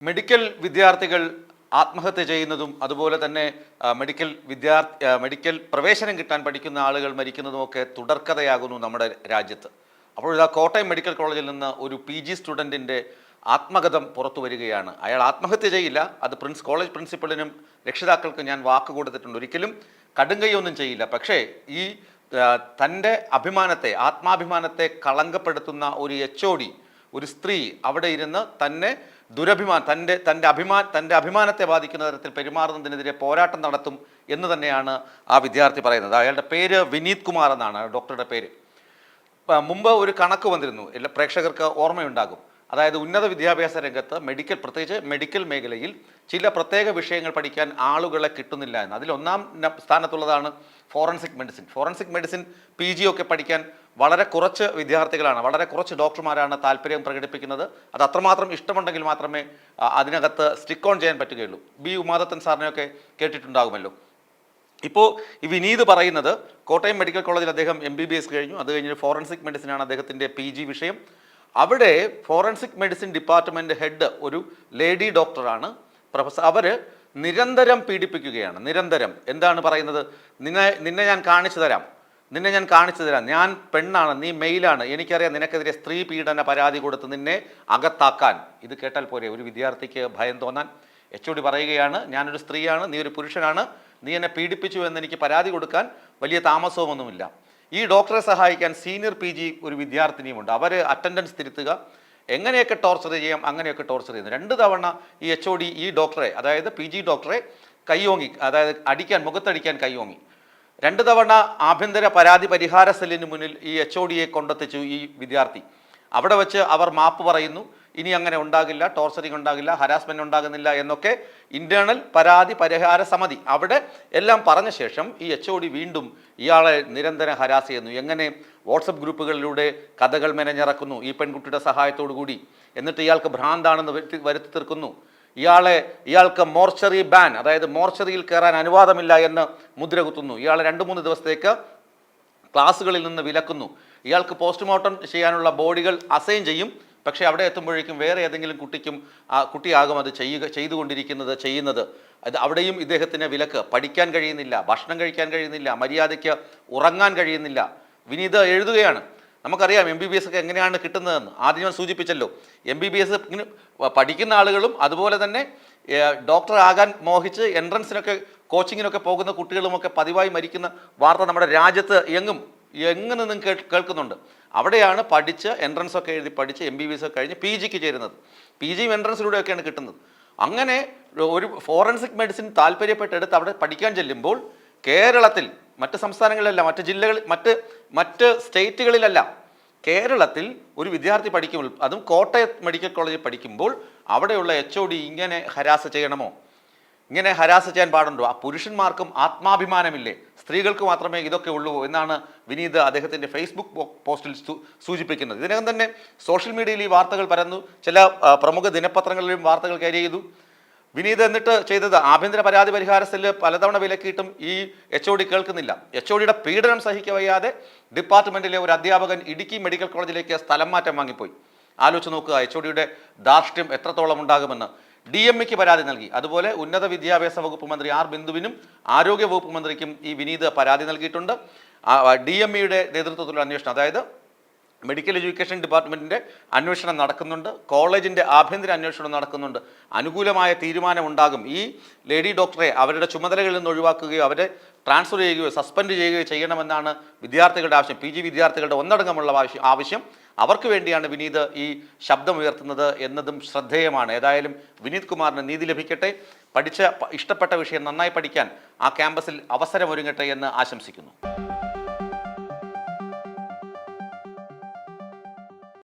Medical വിദ്യാർത്ഥികൾ ആത്മഹത്യ ചെയ്യുന്നതും അതുപോലെ തന്നെ മെഡിക്കൽ പ്രവേശനം കിട്ടാൻ പഠിക്കുന്ന ആളുകൾ മരിക്കുന്നതുമൊക്കെ തുടർക്കഥയാകുന്നു നമ്മുടെ രാജ്യത്ത്. അപ്പോഴിതാ കോട്ടയം മെഡിക്കൽ കോളേജിൽ നിന്ന് ഒരു PG സ്റ്റുഡൻറ്റിൻ്റെ ആത്മകഥം പുറത്തു വരികയാണ്. അയാൾ ആത്മഹത്യ ചെയ്യില്ല, അത് കോളേജ് പ്രിൻസിപ്പലിനും രക്ഷിതാക്കൾക്കും ഞാൻ വാക്ക് കൊടുത്തിട്ടുണ്ട്, ഒരിക്കലും കടുങ്കൈയൊന്നും ചെയ്യില്ല. പക്ഷേ ഈ തൻ്റെ ആത്മാഭിമാനത്തെ കളങ്കപ്പെടുത്തുന്ന ഒരു HOD, ഒരു സ്ത്രീ അവിടെ ഇരുന്ന് തൻ്റെ അഭിമാനത്തെ ബാധിക്കുന്ന തരത്തിൽ പെരുമാറുന്നതിനെതിരെ പോരാട്ടം നടത്തും എന്ന് തന്നെയാണ് ആ വിദ്യാർത്ഥി പറയുന്നത്. അയാളുടെ പേര് വിനീത് കുമാർ എന്നാണ്, ഡോക്ടറുടെ പേര്. മുമ്പ് ഒരു കണക്ക് വന്നിരുന്നു, എല്ലാ പ്രേക്ഷകർക്ക് ഓർമ്മയുണ്ടാകും. അതായത് ഉന്നത വിദ്യാഭ്യാസ രംഗത്ത് പ്രത്യേകിച്ച് മെഡിക്കൽ മേഖലയിൽ ചില പ്രത്യേക വിഷയങ്ങൾ പഠിക്കാൻ ആളുകളെ കിട്ടുന്നില്ല എന്ന്. അതിൽ ഒന്നാം സ്ഥാനത്തുള്ളതാണ് ഫോറൻസിക് മെഡിസിൻ. PG ഒക്കെ പഠിക്കാൻ വളരെ കുറച്ച് വിദ്യാർത്ഥികളാണ്, വളരെ കുറച്ച് ഡോക്ടർമാരാണ് താല്പര്യം പ്രകടിപ്പിക്കുന്നത്. അത് അത്രമാത്രം ഇഷ്ടമുണ്ടെങ്കിൽ മാത്രമേ അതിനകത്ത് സ്റ്റിക്ക് ഓൺ ചെയ്യാൻ പറ്റുകയുള്ളൂ. B. ഉമാദത്തൻ സാറിനെയൊക്കെ കേട്ടിട്ടുണ്ടാകുമല്ലോ. ഇപ്പോൾ ഈ വിനീത് പറയുന്നത് കോട്ടയം മെഡിക്കൽ കോളേജിൽ അദ്ദേഹം MBBS കഴിഞ്ഞു, അത് കഴിഞ്ഞ് ഫോറൻസിക് മെഡിസിനാണ് അദ്ദേഹത്തിൻ്റെ PG വിഷയം. അവിടെ ഫോറൻസിക് മെഡിസിൻ ഡിപ്പാർട്ട്മെൻറ്റ് ഹെഡ് ഒരു ലേഡി ഡോക്ടറാണ്, പ്രൊഫസർ. അവർ നിരന്തരം പീഡിപ്പിക്കുകയാണ്. നിരന്തരം എന്താണ് പറയുന്നത്? നിന്നെ ഞാൻ കാണിച്ചു തരാം, ഞാൻ പെണ്ണാണ്, നീ മെയിലാണ്, എനിക്കറിയാം നിനക്കെതിരെ സ്ത്രീ പീഡന പരാതി കൊടുത്ത് നിന്നെ അകത്താക്കാൻ. ഇത് കേട്ടാൽ പോരെ ഒരു വിദ്യാർത്ഥിക്ക് ഭയം തോന്നാൻ? HOD പറയുകയാണ്, ഞാനൊരു സ്ത്രീയാണ്, നീ ഒരു പുരുഷനാണ്, നീ എന്നെ പീഡിപ്പിച്ചു എന്ന് എനിക്ക് പരാതി കൊടുക്കാൻ വലിയ താമസവുമൊന്നുമില്ല. ഈ ഡോക്ടറെ സഹായിക്കാൻ സീനിയർ PG ഒരു വിദ്യാർത്ഥിനിയുമുണ്ട്. അവർ അറ്റൻഡൻസ് തിരുത്തുക, എങ്ങനെയൊക്കെ ടോർച്ചർ ചെയ്യാം അങ്ങനെയൊക്കെ ടോർച്ചർ ചെയ്യുന്നു. 2 തവണ ഈ HOD ഈ ഡോക്ടറെ, അതായത് PG ഡോക്ടറെ കൈയോങ്ങി, അതായത് മുഖത്തടിക്കാൻ കൈയോങ്ങി. 2 തവണ ആഭ്യന്തര പരാതി പരിഹാര സെല്ലിന് മുന്നിൽ ഈ HODയെ കൊണ്ടെത്തിച്ചു ഈ വിദ്യാർത്ഥി. അവിടെ വെച്ച് അവർ മാപ്പ് പറയുന്നു, ഇനി അങ്ങനെ ഉണ്ടാകില്ല, ടോർച്ചറിങ് ഉണ്ടാകില്ല, ഹരാസ്മെൻറ്റ് ഉണ്ടാകുന്നില്ല എന്നൊക്കെ ഇൻറ്റേർണൽ പരാതി പരിഹാര സമിതി അവിടെ എല്ലാം പറഞ്ഞ ശേഷം ഈ HOD വീണ്ടും ഇയാളെ നിരന്തരം ഹരാസ് ചെയ്യുന്നു. എങ്ങനെ? വാട്സപ്പ് ഗ്രൂപ്പുകളിലൂടെ കഥകൾ മെനഞ്ഞിറക്കുന്നു ഈ പെൺകുട്ടിയുടെ സഹായത്തോടു കൂടി. എന്നിട്ട് ഇയാൾക്ക് ഭ്രാന്താണെന്ന് വരുത്തി തീർക്കുന്നു. ഇയാൾക്ക് മോർച്ചറി ബാൻ, അതായത് മോർച്ചറിയിൽ കയറാൻ അനുവാദമില്ല എന്ന് മുദ്ര കുത്തുന്നു. ഇയാളെ 2-3 ദിവസത്തേക്ക് ക്ലാസ്സുകളിൽ നിന്ന് വിലക്കുന്നു. ഇയാൾക്ക് പോസ്റ്റ്മോർട്ടം ചെയ്യാനുള്ള ബോഡികൾ അസൈൻ ചെയ്യും. പക്ഷേ അവിടെ എത്തുമ്പോഴേക്കും വേറെ ഏതെങ്കിലും കുട്ടിയാകും അത് ചെയ്യുന്നത്. അത് അവിടെയും ഇദ്ദേഹത്തിന് വിലക്ക്. പഠിക്കാൻ കഴിയുന്നില്ല, ഭക്ഷണം കഴിക്കാൻ കഴിയുന്നില്ല, മര്യാദയ്ക്ക് ഉറങ്ങാൻ കഴിയുന്നില്ല. വിനീത് എഴുതുകയാണ്, നമുക്കറിയാം MBBS ഒക്കെ എങ്ങനെയാണ് കിട്ടുന്നതെന്ന്. ആദ്യം ഞാൻ സൂചിപ്പിച്ചല്ലോ, MBBS പഠിക്കുന്ന ആളുകളും അതുപോലെ തന്നെ ഡോക്ടർ ആകാൻ മോഹിച്ച് എൻട്രൻസിനൊക്കെ കോച്ചിങ്ങിനൊക്കെ പോകുന്ന കുട്ടികളുമൊക്കെ പതിവായി മരിക്കുന്ന വാർത്ത നമ്മുടെ രാജ്യത്ത് എങ്ങനെ നിന്നും കേൾക്കുന്നുണ്ട്. അവിടെയാണ് പഠിച്ച് എൻട്രൻസ് ഒക്കെ എഴുതി പഠിച്ച് MBBS ഒക്കെ കഴിഞ്ഞ് PGക്ക് ചേരുന്നത്. PGയും എൻട്രൻസിലൂടെയൊക്കെയാണ് കിട്ടുന്നത്. അങ്ങനെ ഒരു ഫോറൻസിക് മെഡിസിൻ താല്പര്യപ്പെട്ടെടുത്ത് അവിടെ പഠിക്കാൻ ചെല്ലുമ്പോൾ കേരളത്തിൽ, മറ്റ് സംസ്ഥാനങ്ങളിലല്ല, മറ്റ് ജില്ലകളിൽ, മറ്റ് സ്റ്റേറ്റുകളിലല്ല, കേരളത്തിൽ ഒരു വിദ്യാർത്ഥി പഠിക്കുമ്പോൾ, അതും കോട്ടയം മെഡിക്കൽ കോളേജിൽ പഠിക്കുമ്പോൾ അവിടെയുള്ള HOD ഇങ്ങനെ ഹരാസ് ചെയ്യണമോ? ഇങ്ങനെ ഹരാസ് ചെയ്യാൻ പാടുണ്ടോ? ആ പുരുഷന്മാർക്കും ആത്മാഭിമാനമില്ലേ? സ്ത്രീകൾക്ക് മാത്രമേ ഇതൊക്കെ ഉള്ളൂ എന്നാണ് വിനീത് അദ്ദേഹത്തിൻ്റെ ഫേസ്ബുക്ക് പോസ്റ്റിൽ സൂചിപ്പിക്കുന്നത്. ഇതിനകം തന്നെ സോഷ്യൽ മീഡിയയിൽ ഈ വാർത്തകൾ പരന്നു, ചില പ്രമുഖ ദിനപത്രങ്ങളിലും വാർത്തകൾ ക്യാരി ചെയ്തു. വിനീത് എന്നിട്ട് ചെയ്തത്, ആഭ്യന്തര പരാതി പരിഹാര സെല്ല് പലതവണ വിലക്കിയിട്ടും ഈ HOD കേൾക്കുന്നില്ല. HODയുടെ പീഡനം സഹിക്കവയ്യാതെ ഡിപ്പാർട്ട്മെൻറ്റിലെ ഒരു അധ്യാപകൻ ഇടുക്കി മെഡിക്കൽ കോളേജിലേക്ക് സ്ഥലം മാറ്റം വാങ്ങിപ്പോയി. ആലോചിച്ച് നോക്കുക HODയുടെ ധാർഷ്ട്യം എത്രത്തോളം ഉണ്ടാകുമെന്ന്. DMEക്ക് പരാതി നൽകി. അതുപോലെ ഉന്നത വിദ്യാഭ്യാസ വകുപ്പ് മന്ത്രി R. ബിന്ദുവിനും ആരോഗ്യ വകുപ്പ് മന്ത്രിക്കും ഈ വിനീത് പരാതി നൽകിയിട്ടുണ്ട്. DMEയുടെ നേതൃത്വത്തിലുള്ള അന്വേഷണം, അതായത് മെഡിക്കൽ എഡ്യൂക്കേഷൻ ഡിപ്പാർട്ട്മെൻറ്റിൻ്റെ അന്വേഷണം നടക്കുന്നുണ്ട്, കോളേജിൻ്റെ ആഭ്യന്തര അന്വേഷണം നടക്കുന്നുണ്ട്. അനുകൂലമായ തീരുമാനം ഉണ്ടാകും. ഈ ലേഡി ഡോക്ടറെ അവരുടെ ചുമതലകളിൽ നിന്ന് ഒഴിവാക്കുകയോ അവരെ ട്രാൻസ്ഫർ ചെയ്യുകയോ സസ്പെൻഡ് ചെയ്യുകയോ ചെയ്യണമെന്നാണ് വിദ്യാർത്ഥികളുടെ ആവശ്യം. PG വിദ്യാർത്ഥികളുടെ ഒന്നടങ്കമുള്ള ആവശ്യം. അവർക്ക് വേണ്ടിയാണ് വിനീത് ഈ ശബ്ദമുയർത്തുന്നത് എന്നതും ശ്രദ്ധേയമാണ്. ഏതായാലും വിനീത് കുമാറിന് നീതി ലഭിക്കട്ടെ, ഇഷ്ടപ്പെട്ട വിഷയം നന്നായി പഠിക്കാൻ ആ ക്യാമ്പസിൽ അവസരമൊരുങ്ങട്ടെ എന്ന് ആശംസിക്കുന്നു.